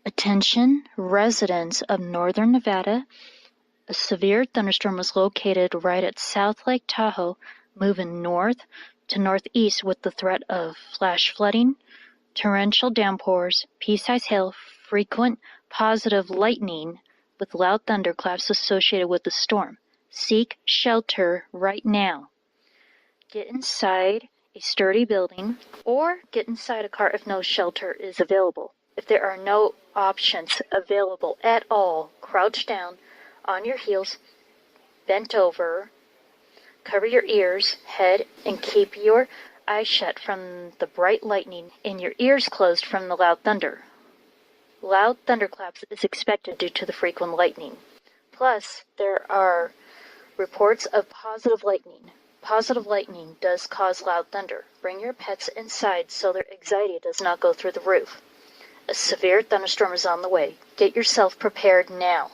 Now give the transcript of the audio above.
Attention, residents of northern Nevada. A severe thunderstorm was located right at South Lake Tahoe, moving north to northeast with the threat of flash flooding, torrential downpours, pea-sized hail, frequent positive lightning with loud thunderclaps associated with the storm. Seek shelter right now. Get inside a sturdy building or get inside a car if no shelter is available. If there are no options available at all, crouch down on your heels, bent over, cover your ears, head, and keep your eyes shut from the bright lightning and your ears closed from the loud thunder. Loud thunderclaps is expected due to the frequent lightning. Plus, there are reports of positive lightning. Positive lightning does cause loud thunder. Bring your pets inside so their anxiety does not go through the roof. A severe thunderstorm is on the way. Get yourself prepared now.